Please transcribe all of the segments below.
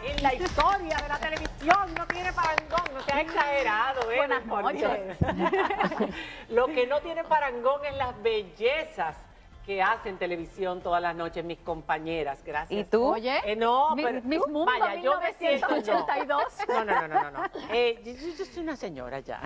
en la historia de la televisión no tiene parangón, no se ha exagerado. Buenas noches. Lo que no tiene parangón es las bellezas que hacen televisión todas las noches mis compañeras. Gracias. ¿Y tú? Oye, no, pero Miss Mundo vaya, yo me siento 1982. No. Yo soy una señora ya.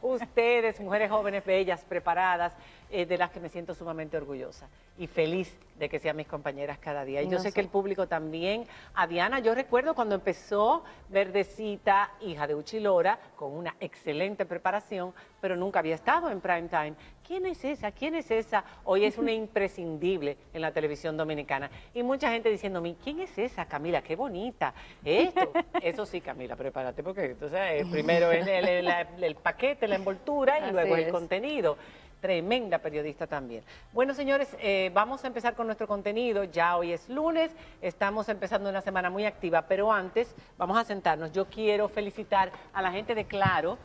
Ustedes, mujeres jóvenes, bellas, preparadas, de las que me siento sumamente orgullosa y feliz de que sean mis compañeras cada día. Y yo sé que el público también. A Diana, yo recuerdo cuando empezó Verdecita, hija de Uchilora, con una excelente preparación, pero nunca había estado en prime time. ¿Quién es esa? ¿Quién es esa? Hoy es una imprescindible en la televisión dominicana. Y mucha gente diciéndome, ¿quién es esa, Camila? ¡Qué bonita! Esto. Eso sí, Camila, prepárate, porque entonces primero es el paquete, la envoltura y luego el contenido. Tremenda periodista también. Bueno, señores, vamos a empezar con nuestro contenido. Ya hoy es lunes, estamos empezando una semana muy activa, pero antes vamos a sentarnos. Yo quiero felicitar a la gente de Claro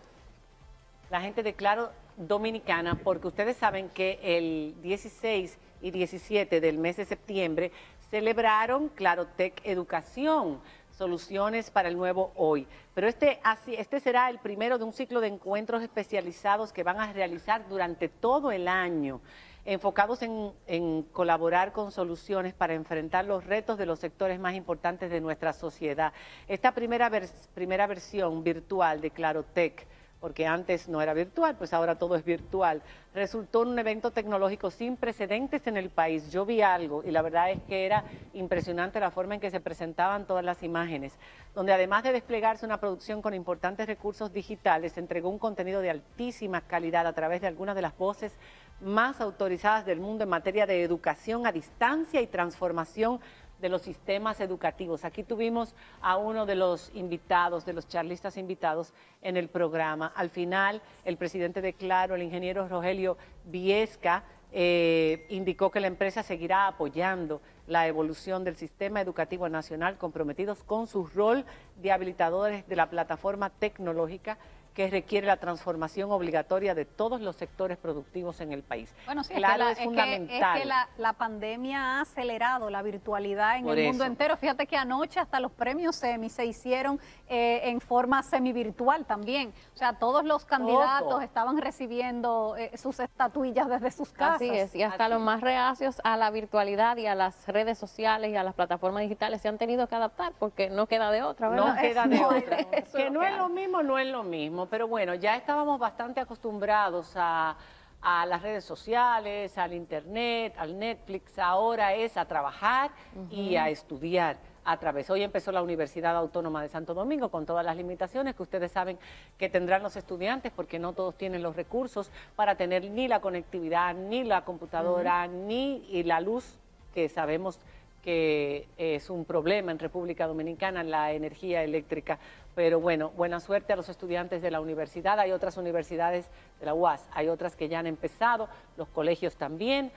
Dominicana, porque ustedes saben que el 16 y 17 del mes de septiembre celebraron Clarotec Educación, soluciones para el nuevo hoy. Pero este será el primero de un ciclo de encuentros especializados que van a realizar durante todo el año, enfocados en colaborar con soluciones para enfrentar los retos de los sectores más importantes de nuestra sociedad. Esta primera versión virtual de Clarotec, porque antes no era virtual, pues ahora todo es virtual, resultó en un evento tecnológico sin precedentes en el país. Yo vi algo y la verdad es que era impresionante la forma en que se presentaban todas las imágenes, donde además de desplegarse una producción con importantes recursos digitales, se entregó un contenido de altísima calidad a través de algunas de las voces más autorizadas del mundo en materia de educación a distancia y transformación de los sistemas educativos. Aquí tuvimos a uno de los invitados, de los charlistas invitados en el programa. Al final, el presidente de Claro, el ingeniero Rogelio Viesca, indicó que la empresa seguirá apoyando la evolución del sistema educativo nacional, comprometidos con su rol de habilitadores de la plataforma tecnológica que requiere la transformación obligatoria de todos los sectores productivos en el país. Bueno, sí, Claro, es fundamental. que la pandemia ha acelerado la virtualidad en Por el mundo eso. entero. Fíjate que anoche hasta los premios Emmy se hicieron en forma semivirtual también. O sea, todos los candidatos estaban recibiendo sus estatuillas desde sus casas. Así es, y hasta los más reacios a la virtualidad y a las redes sociales y a las plataformas digitales se han tenido que adaptar porque no queda de otra, ¿verdad? No queda de otra. Eso Que es no que es lo mismo, no es lo mismo. Pero bueno, ya estábamos bastante acostumbrados a las redes sociales, al internet, al Netflix. Ahora es a trabajar y a estudiar a través. Hoy empezó la Universidad Autónoma de Santo Domingo con todas las limitaciones que ustedes saben que tendrán los estudiantes, porque no todos tienen los recursos para tener ni la conectividad, ni la computadora, ni la luz, que sabemos que es un problema en República Dominicana, la energía eléctrica. Pero bueno, buena suerte a los estudiantes de la universidad. Hay otras universidades de la UAS, hay otras que ya han empezado, los colegios también,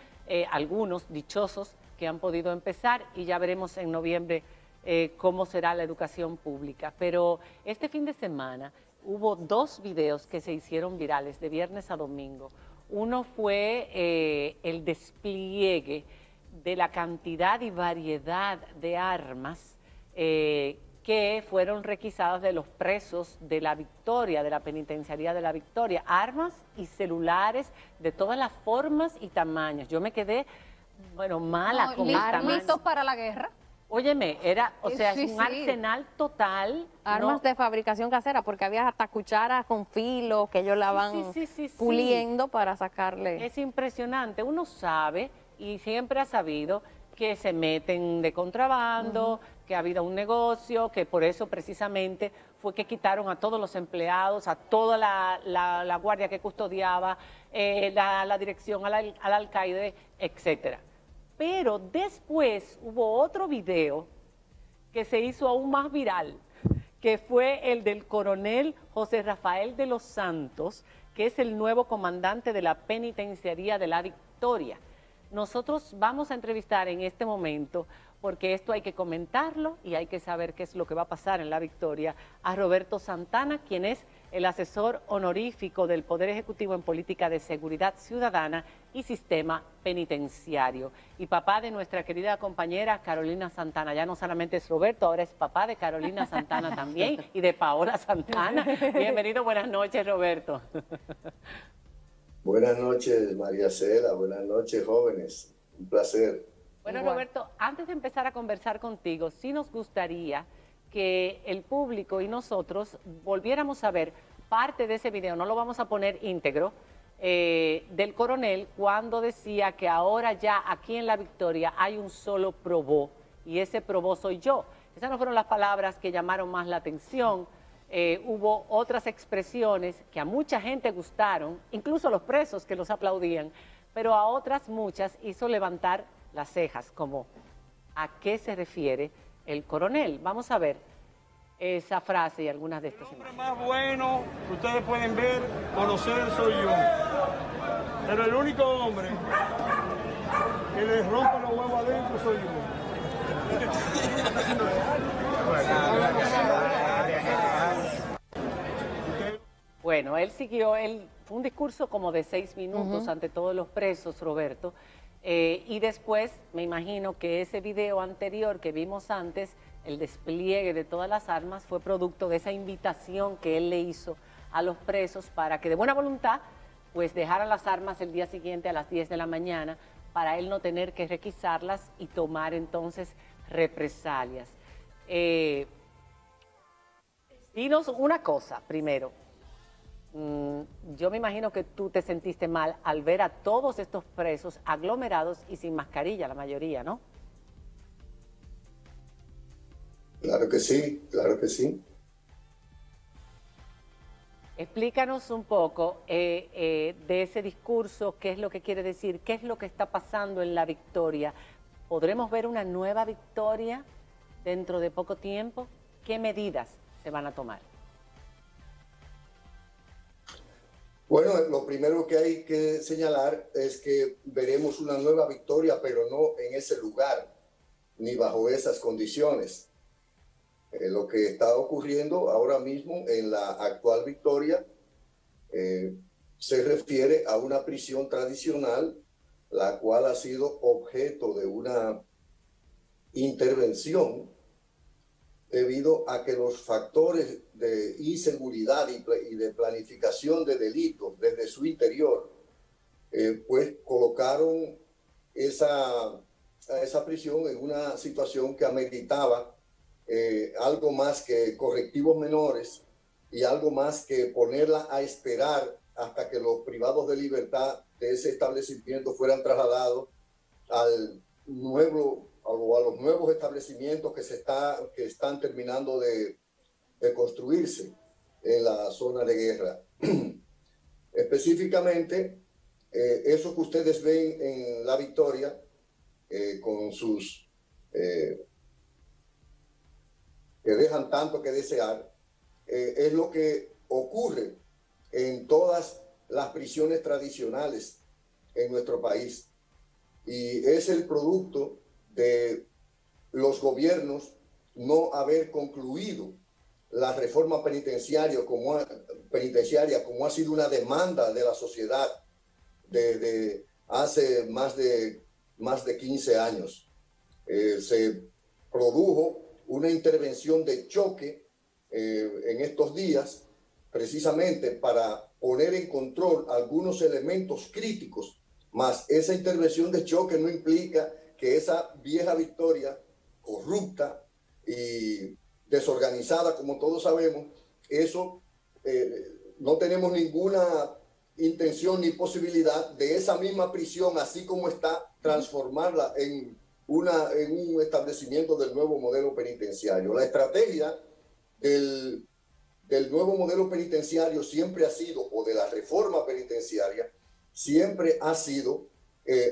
algunos dichosos que han podido empezar, y ya veremos en noviembre cómo será la educación pública. Pero este fin de semana hubo 2 videos que se hicieron virales de viernes a domingo. Uno fue el despliegue de la cantidad y variedad de armas que fueron requisadas de los presos de La Victoria, de la penitenciaría de La Victoria. Armas y celulares de todas las formas y tamaños. Yo me quedé, bueno, mala con el tamaño. ¿Listos para la guerra? Óyeme, era, o sea, Sí, es un sí. arsenal total. armas de fabricación casera, porque había hasta cucharas con filo que ellos la van puliendo para sacarle. Es impresionante. Uno sabe y siempre ha sabido que se meten de contrabando, que ha habido un negocio, que por eso precisamente fue que quitaron a todos los empleados, a toda la guardia que custodiaba, la dirección al alcaide, etcétera. Pero después hubo otro video que se hizo aún más viral, que fue el del coronel José Rafael de los Santos, que es el nuevo comandante de la penitenciaría de La Victoria. Nosotros vamos a entrevistar en este momento, porque esto hay que comentarlo y hay que saber qué es lo que va a pasar en La Victoria, a Roberto Santana, quien es el asesor honorífico del Poder Ejecutivo en Política de Seguridad Ciudadana y Sistema Penitenciario. Y papá de nuestra querida compañera Carolina Santana. Ya no solamente es Roberto, ahora es papá de Carolina Santana también y de Paola Santana. Bienvenido, buenas noches, Roberto. Buenas noches, María Cela. Buenas noches, jóvenes. Un placer. Bueno, Roberto, antes de empezar a conversar contigo, sí nos gustaría que el público y nosotros volviéramos a ver parte de ese video, no lo vamos a poner íntegro, del coronel cuando decía que ahora ya aquí en La Victoria hay un solo probó y ese probó soy yo. Esas no fueron las palabras que llamaron más la atención. Hubo otras expresiones que a mucha gente gustaron, incluso a los presos que los aplaudían, pero a otras muchas hizo levantar las cejas, como ¿a qué se refiere el coronel? Vamos a ver esa frase y algunas de estas imágenes. El hombre más bueno que ustedes pueden ver, conocer, soy yo. Pero el único hombre que les rompe los huevos adentro soy yo. Bueno, él siguió, fue un discurso como de 6 minutos ante todos los presos, Roberto, y después me imagino que ese video anterior que vimos antes, el despliegue de todas las armas, fue producto de esa invitación que él le hizo a los presos para que de buena voluntad pues dejaran las armas el día siguiente a las 10 de la mañana para él no tener que requisarlas y tomar entonces represalias. Dinos una cosa primero. Yo me imagino que tú te sentiste mal al ver a todos estos presos aglomerados y sin mascarilla, la mayoría, ¿no? Claro que sí, claro que sí. Explícanos un poco de ese discurso, qué es lo que quiere decir, qué es lo que está pasando en La Victoria. ¿Podremos ver una nueva Victoria dentro de poco tiempo? ¿Qué medidas se van a tomar? Bueno, lo primero que hay que señalar es que veremos una nueva Victoria, pero no en ese lugar, ni bajo esas condiciones. Lo que está ocurriendo ahora mismo en la actual Victoria se refiere a una prisión tradicional, la cual ha sido objeto de una intervención debido a que los factores de inseguridad y de planificación de delitos desde su interior, pues colocaron esa prisión en una situación que ameritaba algo más que correctivos menores y algo más que ponerla a esperar hasta que los privados de libertad de ese establecimiento fueran trasladados al nuevo o a los nuevos establecimientos que están terminando de construirse en la zona de guerra. Específicamente, eso que ustedes ven en La Victoria, con sus que dejan tanto que desear, es lo que ocurre en todas las prisiones tradicionales en nuestro país. Y es el producto de los gobiernos no haber concluido la reforma penitenciaria como ha sido una demanda de la sociedad desde hace más de 15 años. Se produjo una intervención de choque en estos días precisamente para poner en control algunos elementos críticos, más esa intervención de choque no implica que esa vieja Victoria corrupta y desorganizada, como todos sabemos, eso no tenemos ninguna intención ni posibilidad de esa misma prisión, así como está, transformarla en un establecimiento del nuevo modelo penitenciario. La estrategia del nuevo modelo penitenciario siempre ha sido, o de la reforma penitenciaria, siempre ha sido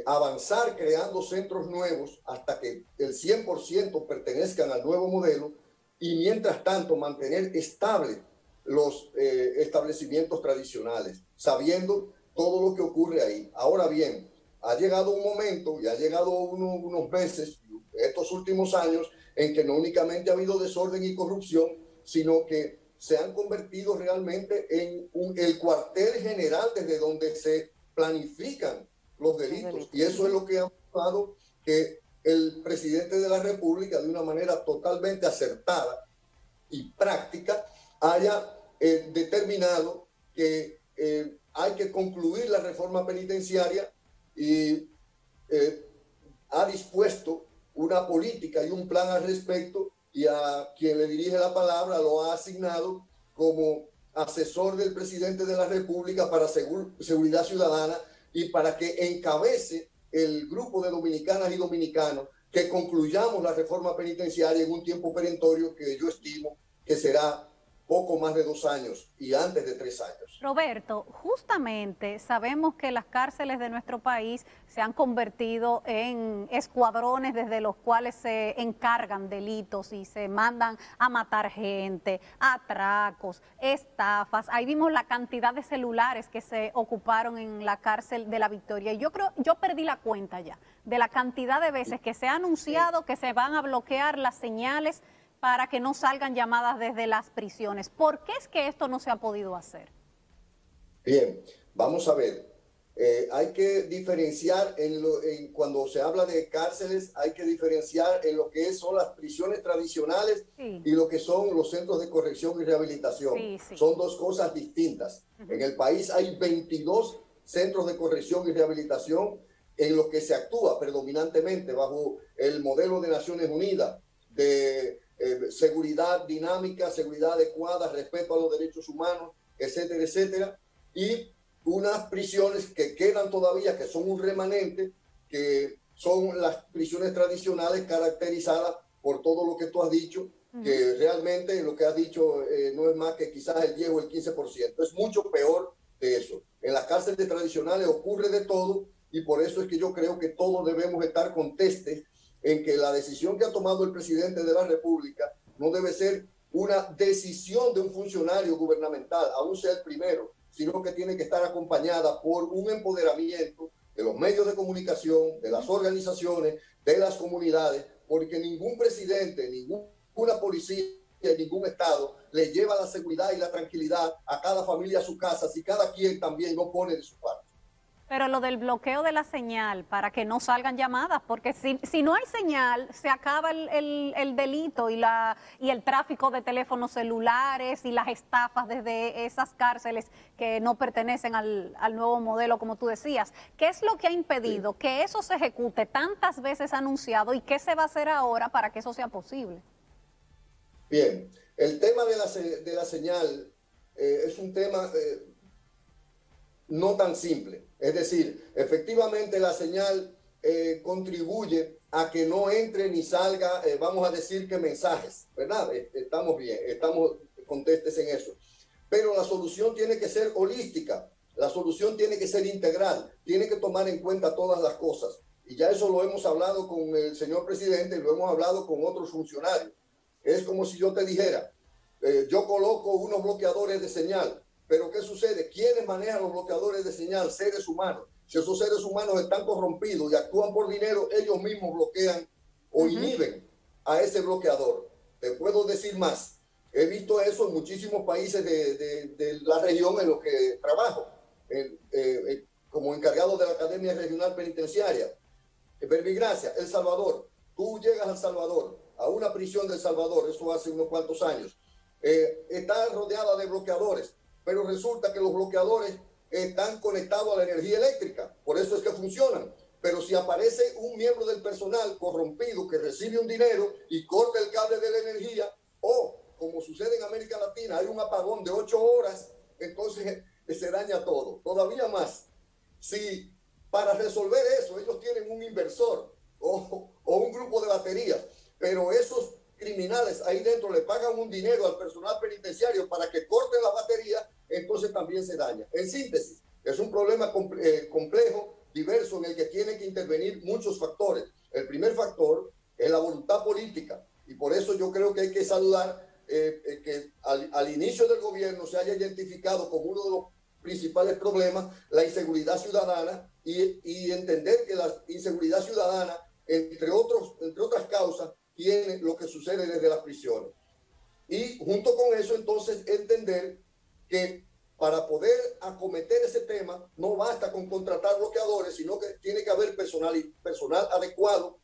avanzar creando centros nuevos hasta que el 100% pertenezcan al nuevo modelo y mientras tanto mantener estables los establecimientos tradicionales, sabiendo todo lo que ocurre ahí. Ahora bien, ha llegado un momento y ha llegado unos meses, estos últimos años, en que no únicamente ha habido desorden y corrupción, sino que se han convertido realmente en el cuartel general desde donde se planifican los delitos. Y eso es lo que ha mostrado que el presidente de la República, de una manera totalmente acertada y práctica, haya determinado que hay que concluir la reforma penitenciaria y ha dispuesto una política y un plan al respecto, y a quien le dirige la palabra lo ha asignado como asesor del presidente de la República para seguridad ciudadana y para que encabece el grupo de dominicanas y dominicanos que concluyamos la reforma penitenciaria en un tiempo perentorio que yo estimo que será poco más de 2 años y antes de 3 años. Roberto, justamente sabemos que las cárceles de nuestro país se han convertido en escuadrones desde los cuales se encargan delitos y se mandan a matar gente, atracos, estafas. Ahí vimos la cantidad de celulares que se ocuparon en la cárcel de La Victoria. Y yo perdí la cuenta ya de la cantidad de veces que se ha anunciado que se van a bloquear las señales para que no salgan llamadas desde las prisiones. ¿Por qué es que esto no se ha podido hacer? Bien, vamos a ver. Hay que diferenciar, cuando se habla de cárceles, hay que diferenciar en lo que son las prisiones tradicionales y lo que son los centros de corrección y rehabilitación. Son 2 cosas distintas. En el país hay 22 centros de corrección y rehabilitación en los que se actúa predominantemente bajo el modelo de Naciones Unidas de seguridad dinámica, seguridad adecuada, respeto a los derechos humanos, etcétera, etcétera, y unas prisiones que quedan todavía, que son un remanente, que son las prisiones tradicionales caracterizadas por todo lo que tú has dicho, que realmente lo que has dicho no es más que quizás el 10 o el 15%, es mucho peor de eso. En las cárceles tradicionales ocurre de todo, y por eso es que yo creo que todos debemos estar contestes en que la decisión que ha tomado el presidente de la República no debe ser una decisión de un funcionario gubernamental, aún sea el primero, sino que tiene que estar acompañada por un empoderamiento de los medios de comunicación, de las organizaciones, de las comunidades, porque ningún presidente, ninguna policía, ningún Estado le lleva la seguridad y la tranquilidad a cada familia a su casa si cada quien también no pone de su parte. Pero lo del bloqueo de la señal para que no salgan llamadas, porque si no hay señal, se acaba el delito y el tráfico de teléfonos celulares y las estafas desde esas cárceles que no pertenecen al nuevo modelo, como tú decías. ¿Qué es lo que ha impedido que eso se ejecute tantas veces anunciado y qué se va a hacer ahora para que eso sea posible? Bien, el tema de la señal es un tema no tan simple. Es decir, efectivamente la señal contribuye a que no entre ni salga, vamos a decir que mensajes, ¿verdad? Estamos bien, estamos contestes en eso. Pero la solución tiene que ser holística, la solución tiene que ser integral, tiene que tomar en cuenta todas las cosas. Y ya eso lo hemos hablado con el señor presidente y lo hemos hablado con otros funcionarios. Es como si yo te dijera, yo coloco unos bloqueadores de señal, pero ¿qué sucede? ¿Quiénes manejan los bloqueadores de señal? Seres humanos. Si esos seres humanos están corrompidos y actúan por dinero, ellos mismos bloquean o inhiben a ese bloqueador. Te puedo decir más. He visto eso en muchísimos países de la región en los que trabajo, como encargado de la Academia Regional Penitenciaria. Verbigracia, El Salvador. Tú llegas a El Salvador, a una prisión de El Salvador, eso hace unos cuantos años. Está rodeada de bloqueadores, pero resulta que los bloqueadores están conectados a la energía eléctrica, por eso es que funcionan. Pero si aparece un miembro del personal corrompido que recibe un dinero y corta el cable de la energía, o como sucede en América Latina, hay un apagón de 8 horas, entonces se daña todo. Todavía más, si para resolver eso ellos tienen un inversor o un grupo de baterías, pero esos criminales ahí dentro le pagan un dinero al personal penitenciario para que corten la batería, entonces también se daña. En síntesis, es un problema complejo, diverso, en el que tienen que intervenir muchos factores. El primer factor es la voluntad política, y por eso yo creo que hay que saludar que al inicio del gobierno se haya identificado como uno de los principales problemas la inseguridad ciudadana y entender que la inseguridad ciudadana, entre otras causas, tiene lo que sucede desde las prisiones. Y junto con eso, entonces, entender que para poder acometer ese tema, no basta con contratar bloqueadores, sino que tiene que haber personal adecuado,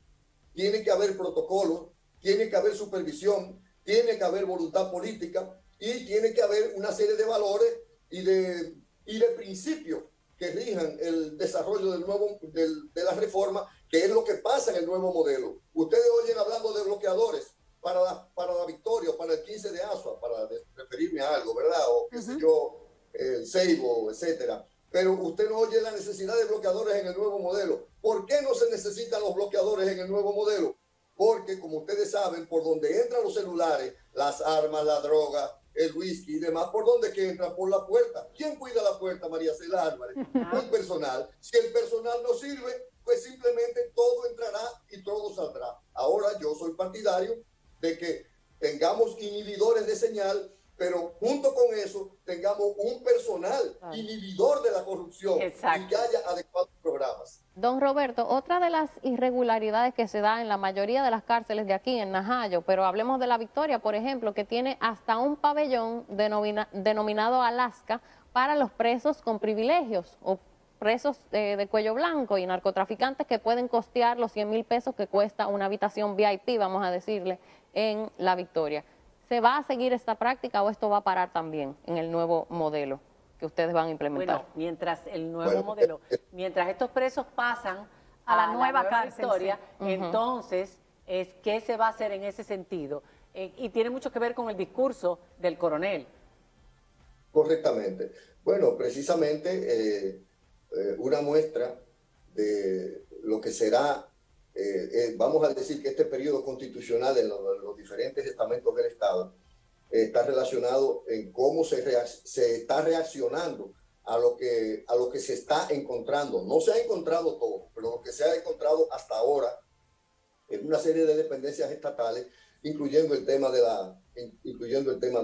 tiene que haber protocolos, tiene que haber supervisión, tiene que haber voluntad política y tiene que haber una serie de valores y de principios que rijan el desarrollo de la reforma, que es lo que pasa en el nuevo modelo. Ustedes oyen hablando de bloqueadores para la victoria, o para el 15 de Asua, para referirme a algo, ¿verdad? O qué sé yo, el Seibo, etcétera. Pero usted no oye la necesidad de bloqueadores en el nuevo modelo. ¿Por qué no se necesitan los bloqueadores en el nuevo modelo? Porque, como ustedes saben, por donde entran los celulares, las armas, la droga, el whisky y demás, ¿por dónde que entran? Por la puerta. ¿Quién cuida la puerta, María Cela Álvarez? El personal. Si el personal no sirve, pues simplemente todo entrará y todo saldrá. Ahora yo soy partidario de que tengamos inhibidores de señal, pero junto con eso tengamos un personal inhibidor de la corrupción. Exacto. Y que haya adecuados programas. Don Roberto, otra de las irregularidades que se da en la mayoría de las cárceles de aquí en Najayo, pero hablemos de La Victoria, por ejemplo, que tiene hasta un pabellón denominado Alaska para los presos con privilegios o presos de cuello blanco y narcotraficantes que pueden costear los 100,000 pesos que cuesta una habitación VIP, vamos a decirle, en La Victoria. ¿Se va a seguir esta práctica o esto va a parar también en el nuevo modelo que ustedes van a implementar? Bueno, mientras estos presos pasan a la nueva cárcel, Victoria, sí. Entonces, ¿qué se va a hacer en ese sentido? Y tiene mucho que ver con el discurso del coronel. Correctamente. Bueno, precisamente una muestra de lo que será, vamos a decir que este periodo constitucional en los diferentes estamentos del Estado está relacionado en cómo se está reaccionando a lo que se está encontrando. No se ha encontrado todo, pero lo que se ha encontrado hasta ahora en una serie de dependencias estatales, incluyendo el tema de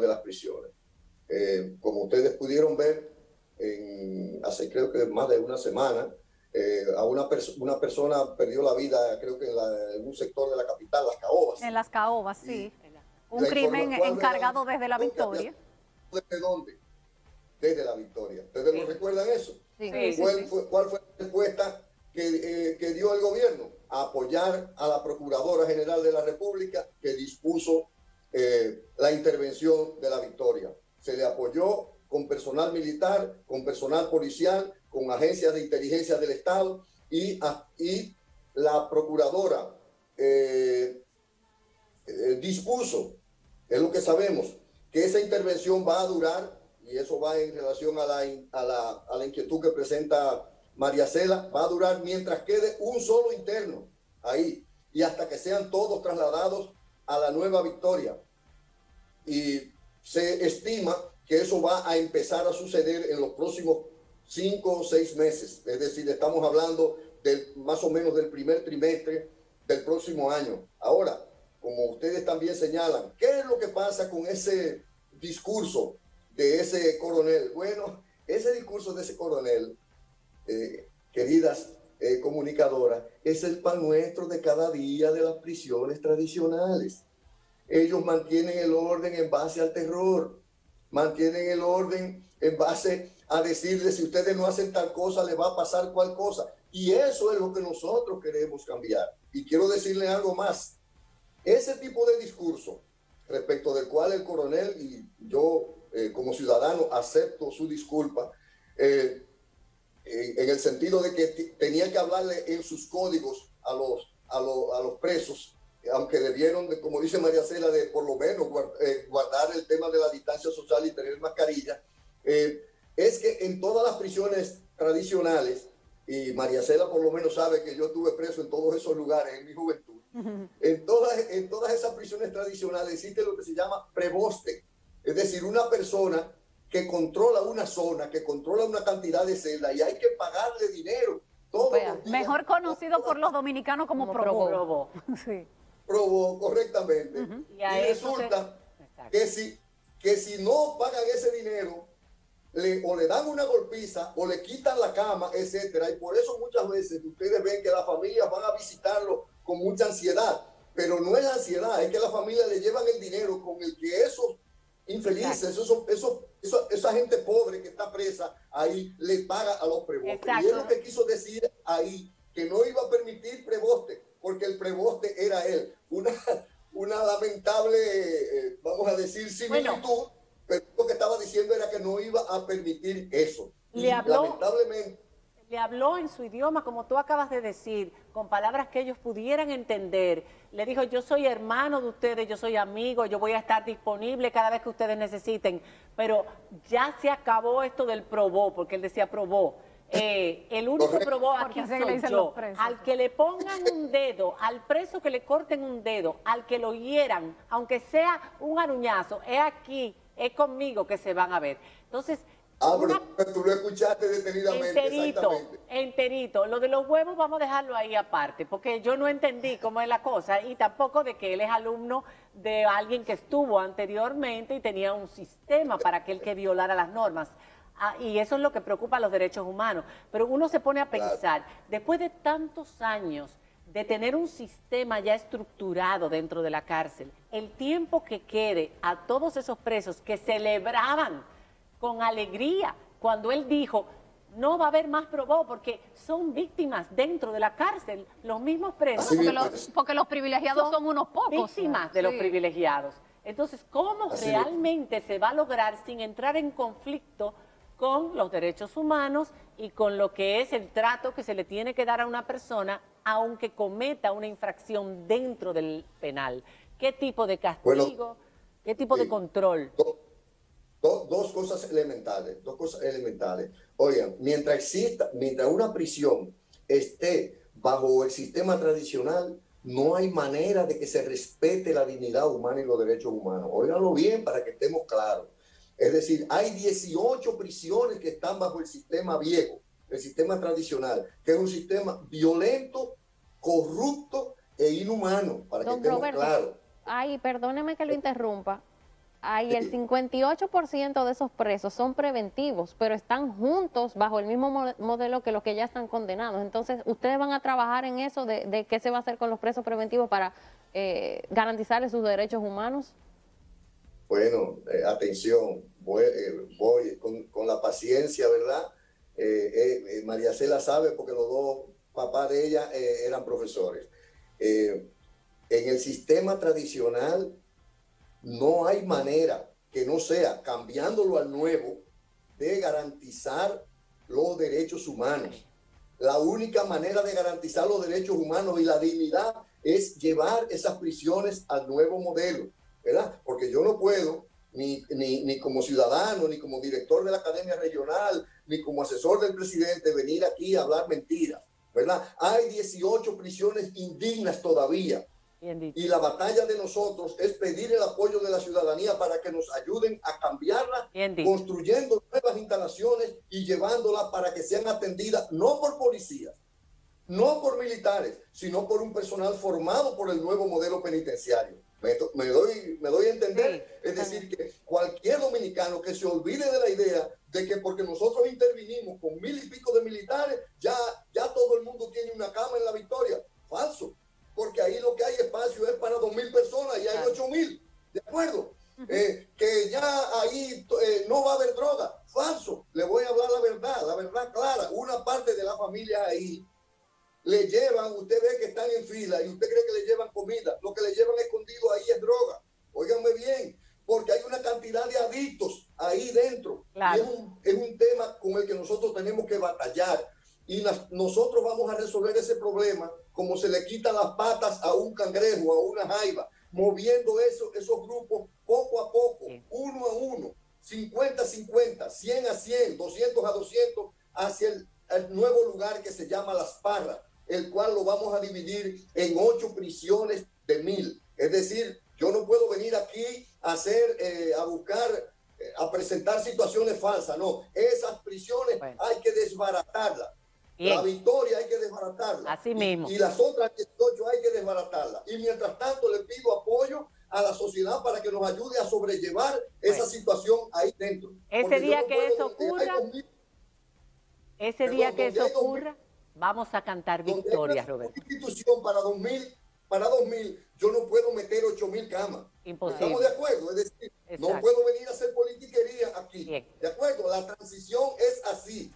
las prisiones. Como ustedes pudieron ver, hace creo que más de una semana, a una persona perdió la vida, creo que en un sector de la capital, Las Caobas. En Las Caobas, sí. Un crimen encargado desde La Victoria. ¿Desde dónde? Desde La Victoria. ¿Ustedes no recuerdan eso? Sí. ¿Cuál fue la respuesta que dio el gobierno? A apoyar a la Procuradora General de la República, que dispuso la intervención de La Victoria. Se le apoyó con personal militar, con personal policial, con agencias de inteligencia del Estado y la Procuradora dispuso, es lo que sabemos, que esa intervención va a durar, y eso va en relación a la inquietud que presenta María Cela, va a durar mientras quede un solo interno ahí y hasta que sean todos trasladados a la Nueva Victoria. Y se estima que eso va a empezar a suceder en los próximos 5 o 6 meses. Es decir, estamos hablando más o menos del primer trimestre del próximo año. Ahora, como ustedes también señalan, ¿qué es lo que pasa con ese discurso de ese coronel? Bueno, ese discurso de ese coronel, queridas comunicadoras, es el pan nuestro de cada día de las prisiones tradicionales. Ellos mantienen el orden en base al terror, mantienen el orden en base a decirles si ustedes no hacen tal cosa, le va a pasar cual cosa. Y eso es lo que nosotros queremos cambiar. Y quiero decirle algo más. Ese tipo de discurso, respecto del cual el coronel y yo como ciudadano acepto su disculpa, en el sentido de que tenía que hablarle en sus códigos a los presos, aunque debieron, como dice María Cela, de por lo menos guardar el tema de la distancia social y tener mascarilla, es que en todas las prisiones tradicionales, y María Cela por lo menos sabe que yo estuve preso en todos esos lugares en mi juventud, en todas esas prisiones tradicionales existe lo que se llama preboste, es decir, una persona que controla una zona, que controla una cantidad de celdas y hay que pagarle dinero todos los días. Mejor conocido por los dominicanos como Probo. Sí. Probo, correctamente. Y resulta que si no pagan ese dinero, o le dan una golpiza o le quitan la cama, etcétera. Y por eso muchas veces ustedes ven que las familias van a visitarlo con mucha ansiedad. pero no es ansiedad, es que la familia le llevan el dinero con el que esos infelices, esa gente pobre que está presa ahí le paga a los preboste. Y es lo que quiso decir ahí, que no iba a permitir preboste, porque el preboste era él. Una lamentable, vamos a decir, similitud, pero lo que estaba diciendo era que no iba a permitir eso. Lamentablemente. Le habló en su idioma, como tú acabas de decir, con palabras que ellos pudieran entender. Le dijo, yo soy hermano de ustedes, yo soy amigo, yo voy a estar disponible cada vez que ustedes necesiten. Pero ya se acabó esto del probó, porque él decía probó. El único probó aquí soy yo. Al que le pongan un dedo, al preso que le corten un dedo, al que lo hieran, aunque sea un aruñazo, es aquí, es conmigo que se van a ver. Entonces, pero tú lo escuchaste detenidamente. Enterito. Lo de los huevos vamos a dejarlo ahí aparte, porque yo no entendí cómo es la cosa y tampoco de que él es alumno de alguien que estuvo anteriormente y tenía un sistema para aquel que violara las normas. Y eso es lo que preocupa a los derechos humanos. Pero uno se pone a pensar, después de tantos años de tener un sistema ya estructurado dentro de la cárcel, el tiempo que quede a todos esos presos que celebraban con alegría cuando él dijo, no va a haber más probó porque son víctimas dentro de la cárcel, los mismos presos. Porque los privilegiados son unos pocos. Víctimas de los privilegiados. Entonces, ¿cómo realmente se va a lograr sin entrar en conflicto con los derechos humanos y con lo que es el trato que se le tiene que dar a una persona aunque cometa una infracción dentro del penal? ¿Qué tipo de castigo? ¿Qué tipo de control? Dos cosas elementales, Oigan, mientras una prisión esté bajo el sistema tradicional, no hay manera de que se respete la dignidad humana y los derechos humanos. Óiganlo bien para que estemos claros. Es decir, hay 18 prisiones que están bajo el sistema viejo, el sistema tradicional, que es un sistema violento, corrupto e inhumano, para que estemos claros. Ay, perdóneme que lo interrumpa. Ahí el 58% de esos presos son preventivos, pero están juntos bajo el mismo modelo que los que ya están condenados. Entonces, ¿ustedes van a trabajar en eso de qué se va a hacer con los presos preventivos para garantizarles sus derechos humanos? Bueno, atención, voy con la paciencia, ¿verdad? María Cela sabe porque los dos papás de ella eran profesores. En el sistema tradicional, no hay manera que no sea cambiándolo al nuevo de garantizar los derechos humanos. La única manera de garantizar los derechos humanos y la dignidad es llevar esas prisiones al nuevo modelo, ¿verdad? Porque yo no puedo, ni como ciudadano, ni como director de la Academia Regional, ni como asesor del presidente, venir aquí a hablar mentiras, ¿verdad? Hay 18 prisiones indignas todavía. Y la batalla de nosotros es pedir el apoyo de la ciudadanía para que nos ayuden a cambiarla, construyendo nuevas instalaciones y llevándolas para que sean atendidas no por policías, no por militares, sino por un personal formado por el nuevo modelo penitenciario. Me doy a entender, es decir, que cualquier dominicano que se olvide de la idea de que porque nosotros intervinimos con 1000 y pico de militares, ya todo el mundo tiene una cama en La Victoria. Falso. Porque ahí lo que hay espacio es para 2000 personas y hay 8000, ¿de acuerdo? Que ya ahí no va a haber droga. Falso. Le voy a hablar la verdad clara. Una parte de la familia ahí le llevan, usted ve que están en fila y usted cree que le llevan comida. Lo que le llevan escondido ahí es droga. Óiganme bien, porque hay una cantidad de adictos ahí dentro. Claro. Y es un tema con el que nosotros tenemos que batallar. Y nosotros vamos a resolver ese problema como se le quitan las patas a un cangrejo, a una jaiba, moviendo esos grupos poco a poco, uno a uno, 50-50, 100-100, 200-200, hacia el nuevo lugar que se llama Las Parras, el cual lo vamos a dividir en 8 prisiones de 1000. Es decir, yo no puedo venir aquí a buscar, a presentar situaciones falsas, no. Esas prisiones hay que desbaratarlas. Bien. La Victoria hay que desbaratarla. Así mismo. Y las otras 18 hay que desbaratarla. Y mientras tanto le pido apoyo a la sociedad para que nos ayude a sobrellevar esa situación ahí dentro. Ese día que eso ocurra, vamos a cantar victoria, Roberto. Una institución para 2000 para 2000, yo no puedo meter 8.000 camas. Imposible. ¿Estamos de acuerdo? Es decir, Exacto. no puedo venir a hacer politiquería aquí. Bien. ¿De acuerdo? La transición es así.